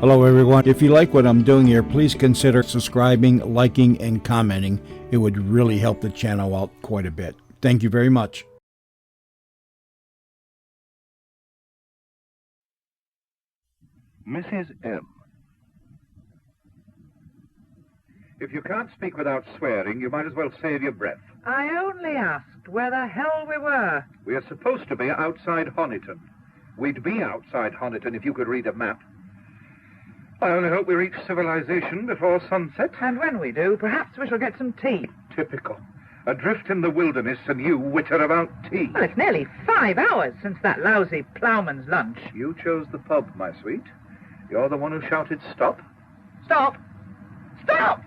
Hello everyone. If you like what I'm doing here, please consider subscribing, liking, and commenting. It would really help the channel out quite a bit. Thank you very much. Mrs. M. If you can't speak without swearing, you might as well save your breath. I only asked where the hell we were. We are supposed to be outside Honiton. We'd be outside Honiton if you could read a map. I only hope we reach civilization before sunset. And when we do, perhaps we shall get some tea. Typical. Adrift in the wilderness and you witter about tea. Well, it's nearly 5 hours since that lousy ploughman's lunch. You chose the pub, my sweet. You're the one who shouted stop. Stop! Stop!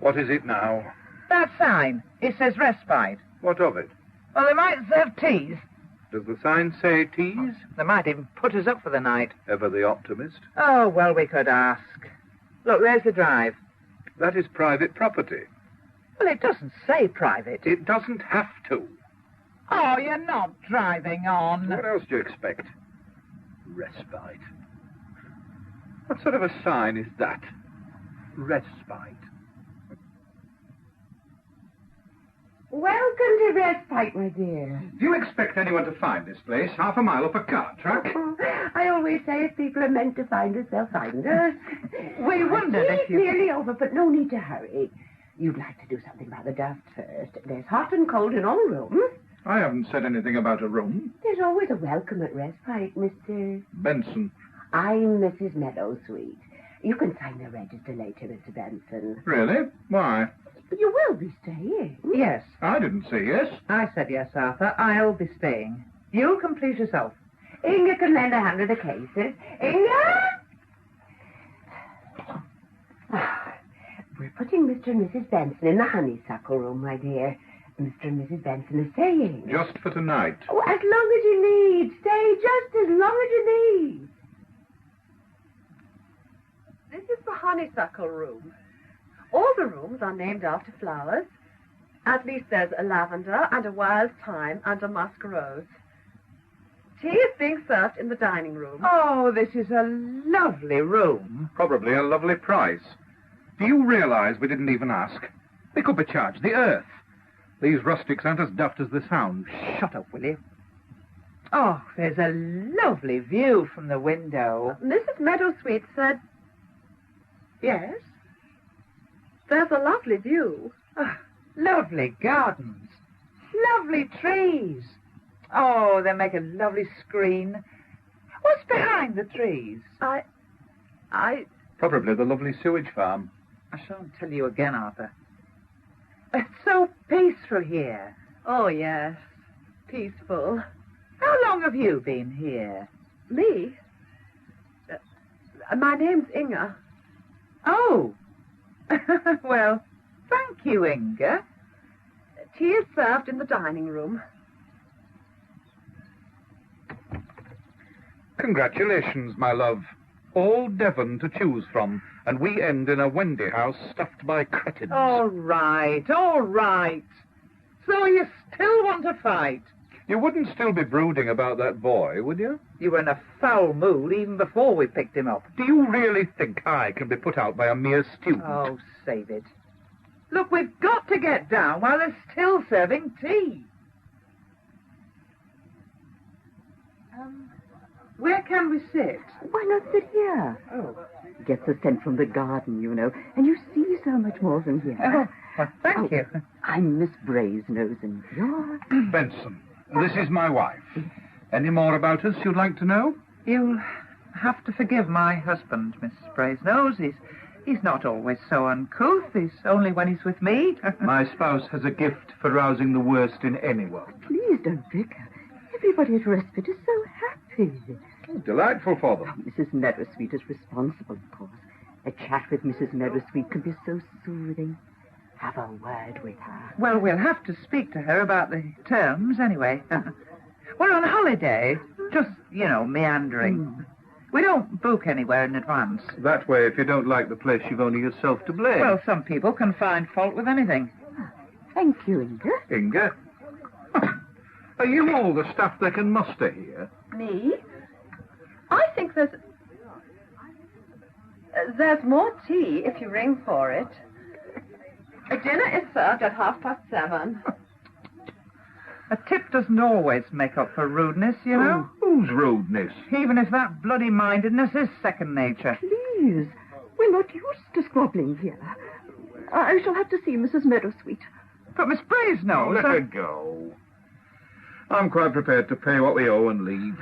What is it now? That sign. It says respite. What of it? Well, they might serve teas. Does the sign say teas? They might even put us up for the night. Ever the optimist. Oh, well, we could ask. Look, there's the drive. That is private property. Well, it doesn't say private. It doesn't have to. Oh, you're not driving on. What else do you expect? Respite. What sort of a sign is that? Respite. Welcome to Respite, my dear. Do you expect anyone to find this place half a mile up a cart track? I always say if people are meant to find us, they'll find us. We wondered if It's you... nearly over, but no need to hurry. You'd like to do something about the dust first. There's hot and cold in all rooms. I haven't said anything about a room. There's always a welcome at Respite, Mr. Benson. I'm Mrs. Meadowsweet. You can sign the register later, Mr. Benson. Really? Why? But you will be staying. Yes. I didn't say yes. I said yes, Arthur. I'll be staying. You can please yourself. Inga can lend a hand to the cases. Inga! We're putting Mr. and Mrs. Benson in the honeysuckle room, my dear. Mr. and Mrs. Benson are staying. Just for tonight. Oh, as long as you need. Stay just as long as you need. This is the honeysuckle room. All the rooms are named after flowers. At least there's a lavender and a wild thyme and a musk rose. Tea is being served in the dining room. Oh, this is a lovely room. Probably a lovely price. Do you realize we didn't even ask? We could be charged the earth. These rustics aren't as daft as they sound. Shut up, will you? Oh, there's a lovely view from the window. Mrs. Meadowsweet said... Yes? There's a lovely view. Oh, lovely gardens. Lovely trees. Oh, they make a lovely screen. What's behind the trees? I... Probably the lovely sewage farm. I shan't tell you again, Arthur. It's so peaceful here. Oh, yes. Peaceful. How long have you been here? Me? My name's Inga. Oh. Well, thank you, Inga. Tea is served in the dining room. Congratulations, my love. All Devon to choose from, and we end in a Wendy house stuffed by cretins. All right, all right. So you still want to fight? You wouldn't still be brooding about that boy, would you? You were in a foul mood even before we picked him up. Do you really think I can be put out by a mere student? Oh, save it. Look, we've got to get down while they're still serving tea. Where can we sit? Why not sit here? Oh. Gets a scent from the garden, you know, and you see so much more from here. Oh, well, thank you. I'm Miss Brasenose, and you're... Benson. This is my wife. Any more about us you'd like to know? You'll have to forgive my husband, Miss Brasenose. He's not always so uncouth. He's only when he's with me. My spouse has a gift for rousing the worst in anyone. Please don't, Vicar. Everybody at Respite is so happy. Delightful for them. Mrs. Meadowsweet is responsible, of course. A chat with Mrs. Meadowsweet can be so soothing. Have a word with her. Well, we'll have to speak to her about the terms anyway. We're on holiday. Just, meandering. We don't book anywhere in advance. That way, if you don't like the place, you've only yourself to blame. Well, some people can find fault with anything. Thank you, Inga. Inga? Are you all the staff they can muster here? Me? I think there's more tea if you ring for it. Dinner is served at 7:30. A tip doesn't always make up for rudeness, you know. Whose rudeness? Even if that bloody mindedness is second nature. Please, we're not used to squabbling here. I shall have to see Mrs. Meadowsweet. But Miss Brasenose... Let her go. I'm quite prepared to pay what we owe and leave.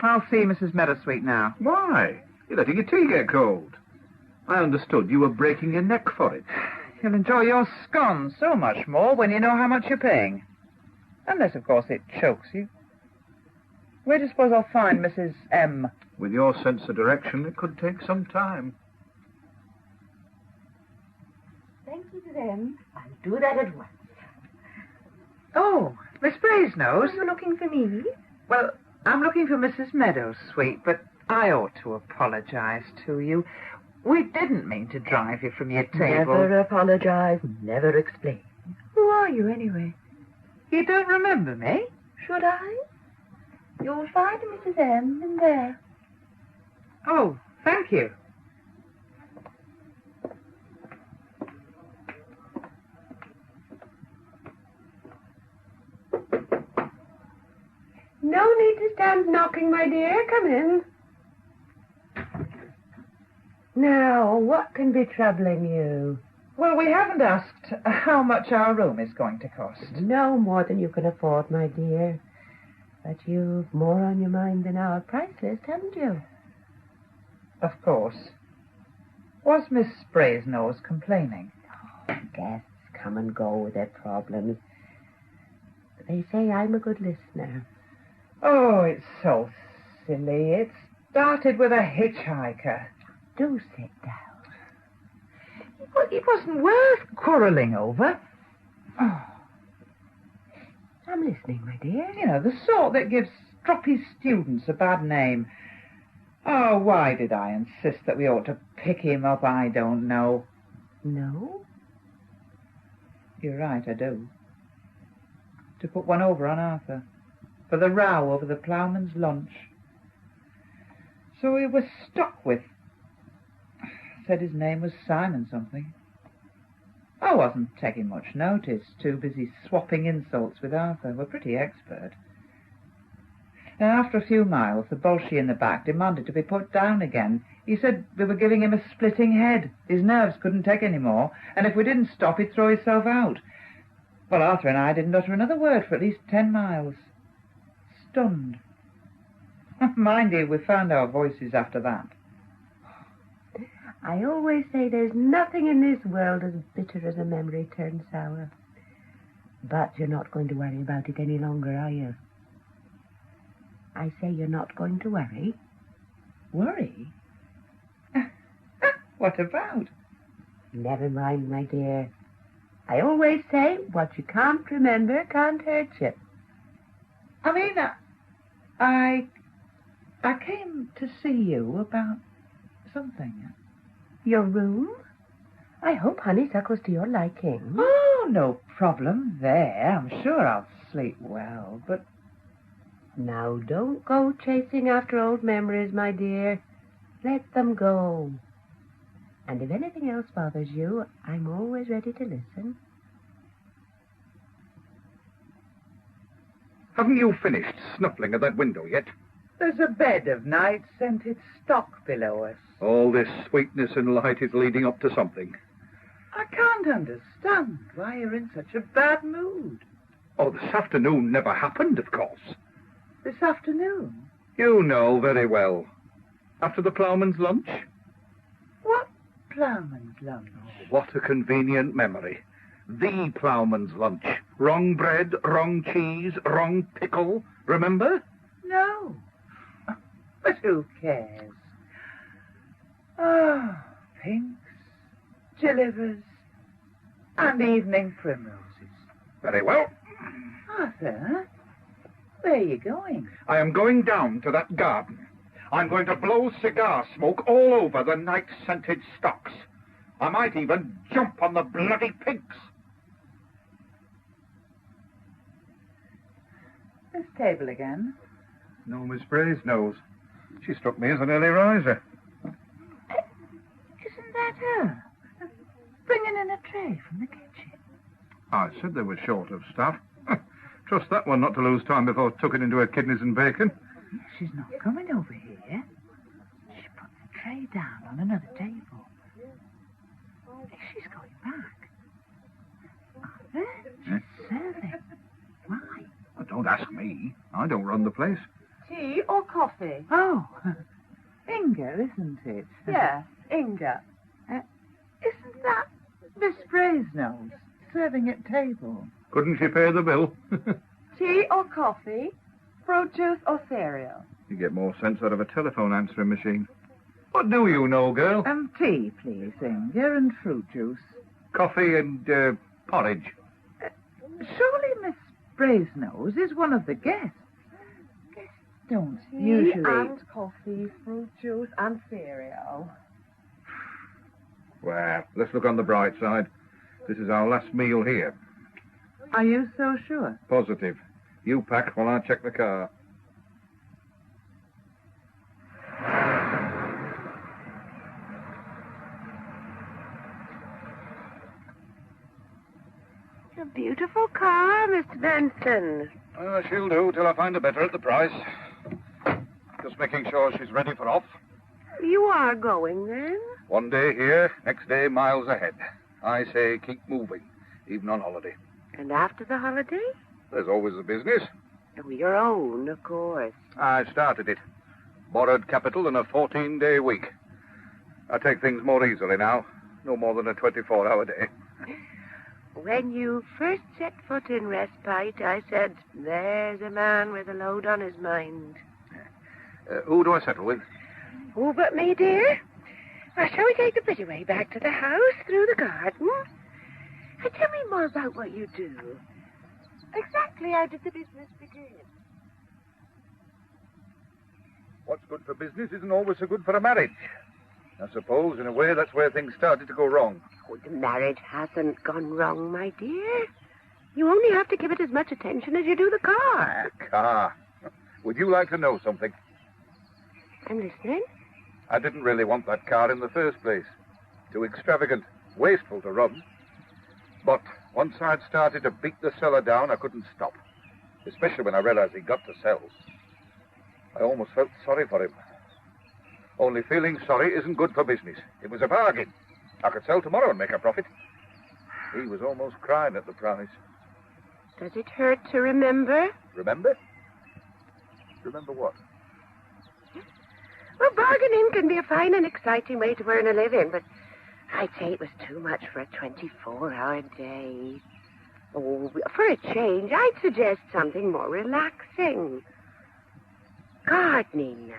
I'll see Mrs. Meadowsweet now. Why? You're letting your tea get cold. I understood you were breaking your neck for it. You'll enjoy your scones so much more when you know how much you're paying. Unless, of course, it chokes you. Where do you suppose I'll find Mrs. M? With your sense of direction, it could take some time. Thank you to them. I'll do that at once. Oh, Miss Brasenose. Are you looking for me? Well, I'm looking for Mrs. Meadowsweet, but I ought to apologize to you. We didn't mean to drive you from your table. Never apologize, never explain. Who are you, anyway? You don't remember me? Should I? You'll find Mrs. M in there. Oh, thank you. No need to stand knocking, my dear. Come in. Now, what can be troubling you? Well, we haven't asked how much our room is going to cost. No more than you can afford, my dear. But you've more on your mind than our price list, haven't you? Of course. Was Miss Brasenose complaining? Guests come and go with their problems. They say I'm a good listener. Oh, it's so silly. It started with a hitchhiker. Do sit down. Well, it wasn't worth quarrelling over. Oh, I'm listening, my dear. you know, the sort that gives stroppy students a bad name. Oh, why did I insist that we ought to pick him up? I don't know. No? You're right, I do. To put one over on Arthur. For the row over the ploughman's lunch. So we were stuck with... Said his name was Simon something. I wasn't taking much notice, too busy swapping insults with Arthur. We're pretty expert. And after a few miles, the Bolshie in the back demanded to be put down again. He said we were giving him a splitting head. His nerves couldn't take any more, and if we didn't stop, he'd throw himself out. Well, Arthur and I didn't utter another word for at least 10 miles. Stunned. Mind you, we found our voices after that. I always say there's nothing in this world as bitter as a memory turned sour. But you're not going to worry about it any longer, are you? I say you're not going to worry. Worry? What about? Never mind, my dear. I always say what you can't remember can't hurt you. I mean, I came to see you about something. Your room? I hope honeysuckle's to your liking. Oh, no problem there. I'm sure I'll sleep well, but... Now, don't go chasing after old memories, my dear. Let them go. And if anything else bothers you, I'm always ready to listen. Haven't you finished snuffling at that window yet? There's a bed of night-scented stock below us. All this sweetness and light is leading up to something. I can't understand why you're in such a bad mood. Oh, this afternoon never happened, of course. This afternoon? You know very well. After the ploughman's lunch? What ploughman's lunch? What a convenient memory. The ploughman's lunch. Wrong bread, wrong cheese, wrong pickle. Remember? No. But who cares? Oh, pinks, gillivers, and evening primroses. Very well. Arthur, where are you going? I am going down to that garden. I'm going to blow cigar smoke all over the night-scented stocks. I might even jump on the bloody pinks. This table again? No, Miss Brasenose. She struck me as an early riser. Isn't that her? Bringing in a tray from the kitchen. I said they were short of staff. Trust that one not to lose time before tucking into her kidneys and bacon. She's not coming over here. She put the tray down on another table. She's going back. Arthur, she's serving. Why? Oh, don't ask me. I don't run the place. Tea or coffee? Oh, Inga, isn't it? Yes, Inga. Isn't that Miss Brasenose serving at table? Couldn't she pay the bill? Tea or coffee? Fruit juice or cereal? You get more sense out of a telephone answering machine. What do you know, girl? Tea, please, Inga, and fruit juice. Coffee and porridge. Surely Miss Brasenose is one of the guests. Guests don't Tea usually... and coffee, fruit juice and cereal. Well, let's look on the bright side. This is our last meal here. Are you so sure? Positive. You pack while I check the car. A beautiful car, Mr. Benson. She'll do till I find a better at the price. Just making sure she's ready for off. You are going, then? One day here, next day miles ahead. I say keep moving, even on holiday. And after the holiday? There's always a business. Oh, your own, of course. I started it. Borrowed capital in a 14-day week. I take things more easily now. No more than a 24-hour day. When you first set foot in Respite, I said, there's a man with a load on his mind. Who do I settle with? Who but me, dear? Shall we take the pretty way back to the house, through the garden? Tell me more about what you do. Exactly how did the business begin? What's good for business isn't always so good for a marriage. I suppose, in a way, that's where things started to go wrong. Oh, the marriage hasn't gone wrong, my dear. You only have to give it as much attention as you do the car. The car. Would you like to know something? I'm listening. I didn't really want that car in the first place. Too extravagant, wasteful to run. But once I'd started to beat the seller down, I couldn't stop. Especially when I realized he'd got to sell. I almost felt sorry for him. Only feeling sorry isn't good for business. It was a bargain. I could sell tomorrow and make a profit. He was almost crying at the price. Does it hurt to remember? Remember? Remember what? Well, bargaining can be a fine and exciting way to earn a living, but I'd say it was too much for a 24-hour day. Oh, for a change, I'd suggest something more relaxing. Gardening now.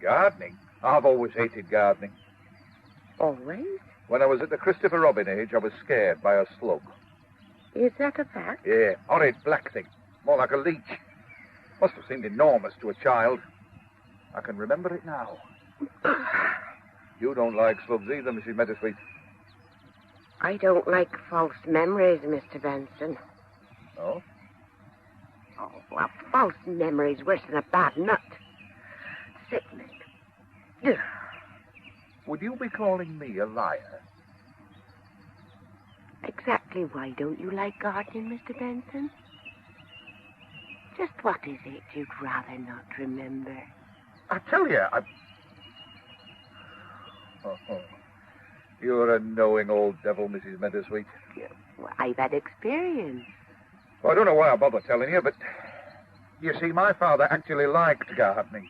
Gardening? I've always hated gardening. Always? When I was at the Christopher Robin age, I was scared by a slug. Is that a fact? Yeah, horrid black thing. More like a leech. Must have seemed enormous to a child. I can remember it now. You don't like slugs either, Mrs. Meadowsweet. I don't like false memories, Mr. Benson. No? Oh, well, false memories worse than a bad nut. Sickening. Ugh. Would you be calling me a liar? Exactly why don't you like gardening, Mr. Benson? Just what is it you'd rather not remember? I tell you, Oh. You're a knowing old devil, Mrs. Meadowsweet. Well, I've had experience. Well, I don't know why I bother telling you, but you see, my father actually liked gardening.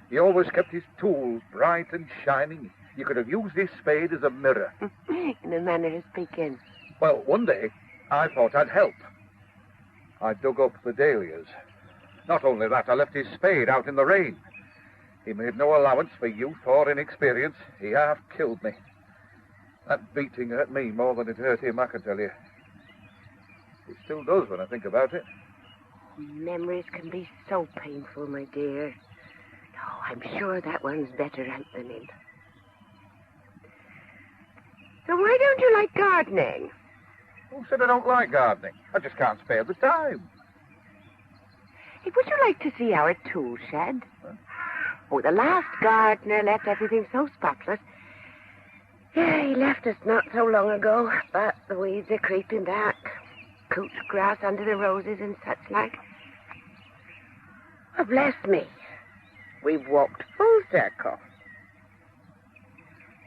He always kept his tools bright and shining. You could have used his spade as a mirror. In a manner of speaking. Well, one day, I thought I'd help. I dug up the dahlias. Not only that, I left his spade out in the rain. He made no allowance for youth or inexperience. He half killed me. That beating hurt me more than it hurt him, I can tell you. It still does when I think about it. Memories can be so painful, my dear. Oh, I'm sure that one's better out than in. So why don't you like gardening? Who said I don't like gardening? I just can't spare the time. Hey, would you like to see our tool shed? Huh? Oh, the last gardener left everything so spotless. Yeah, he left us not so long ago, but the weeds are creeping back. Couch grass under the roses and such like. Oh, bless me. We've walked full circle.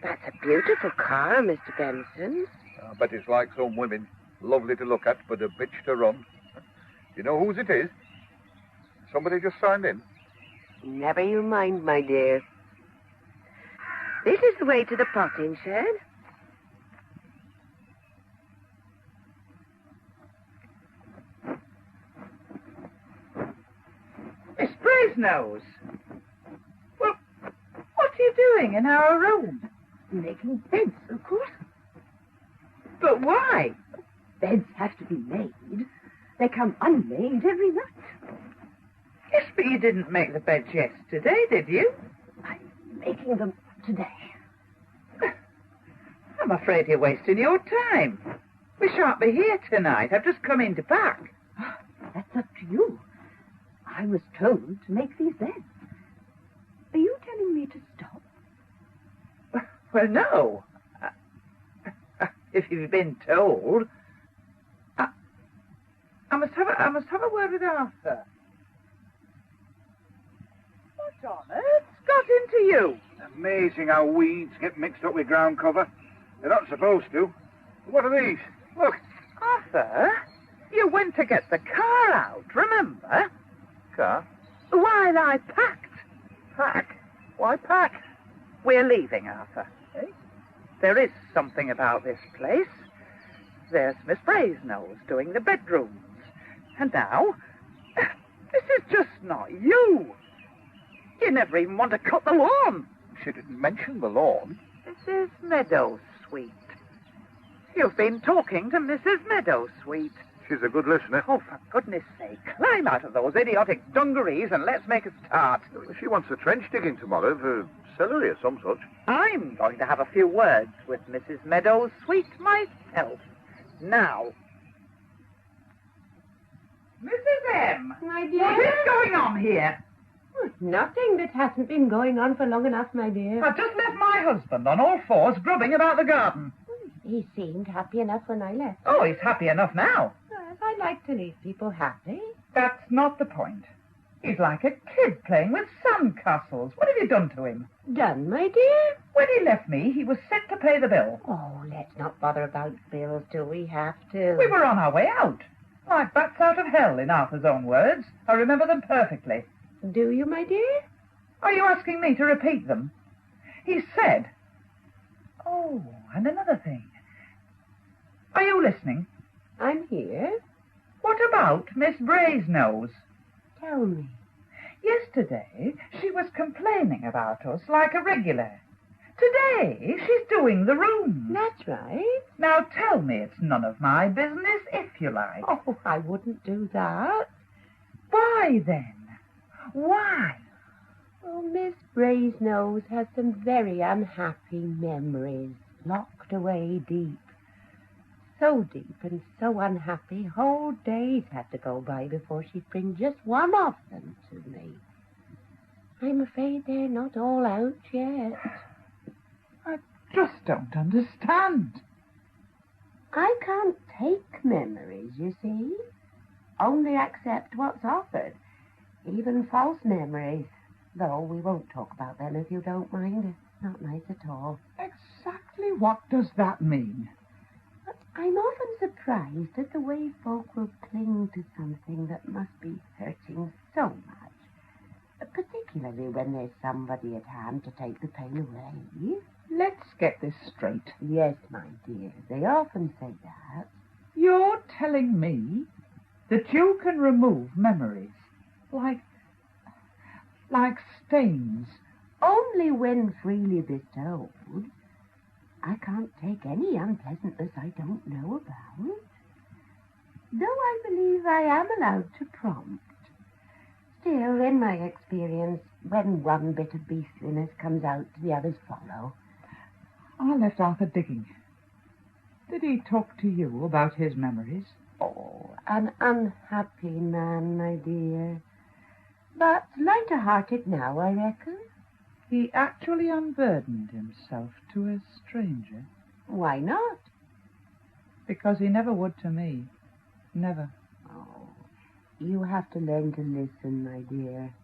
That's a beautiful car, Mr. Benson. I bet it's like some women. Lovely to look at, but a bitch to run. You know whose it is? Somebody just signed in. Never you mind, my dear. This is the way to the potting shed. Miss Brasenose. Well, what are you doing in our room? Making beds, of course. But why? Beds have to be made. They come unmade every night. Yes, but you didn't make the beds yesterday, did you? I'm making them today. I'm afraid you're wasting your time. We shan't be here tonight. I've just come in to pack. That's up to you. I was told to make these beds. Are you telling me to stop? Well, no. If you've been told. I must have a word with Arthur. What on earth's got into you? Amazing how weeds get mixed up with ground cover. They're not supposed to. What are these? Look. Arthur, you went to get the car out, remember? Car? While I packed. Pack? Why pack? We're leaving, Arthur. Eh? There is something about this place. There's Miss Brasenose doing the bedrooms. And now, this is just not you. You never even want to cut the lawn. She didn't mention the lawn. Mrs. Meadowsweet. You've been talking to Mrs. Meadowsweet. She's a good listener. Oh, for goodness sake, climb out of those idiotic dungarees and let's make a start. She wants a trench digging tomorrow for celery or some such. I'm going to have a few words with Mrs. Meadowsweet myself. Now. Mrs. M. My What is going on here? Nothing that hasn't been going on for long enough, my dear. I've just left my husband on all fours grubbing about the garden. He seemed happy enough when I left. Oh, he's happy enough now. Well, I like to leave people happy. That's not the point. He's like a kid playing with sandcastles. What have you done to him? Done, my dear? When he left me, he was set to pay the bill. Oh, let's not bother about bills till we have to. We were on our way out. Like bats out of hell, in Arthur's own words. I remember them perfectly. Do you, my dear? Are you asking me to repeat them? He said... Oh, and another thing. Are you listening? I'm here. What about Miss Brasenose? Tell me. Yesterday, she was complaining about us like a regular. Today, she's doing the room. That's right. Now tell me it's none of my business, if you like. Oh, I wouldn't do that. Why, then? Why? Oh, Miss Brasenose has some very unhappy memories locked away deep. So deep and so unhappy, whole days had to go by before she'd bring just one of them to me. I'm afraid they're not all out yet. I just don't understand. I can't take memories, you see. Only accept what's offered. Even false memories. Though we won't talk about them if you don't mind. It's not nice at all. Exactly what does that mean? But I'm often surprised at the way folk will cling to something that must be hurting so much. Particularly when there's somebody at hand to take the pain away. Let's get this straight. Yes, my dear. They often say that. You're telling me that you can remove memories like stains. Only when freely bestowed. I can't take any unpleasantness I don't know about. Though I believe I am allowed to prompt. Still, in my experience, when one bit of beastliness comes out, the others follow. I left Arthur digging. Did he talk to you about his memories? Oh, an unhappy man, my dear. But lighter-hearted now, I reckon. He actually unburdened himself to a stranger. Why not? Because he never would to me. Never. Oh, you have to learn to listen, my dear.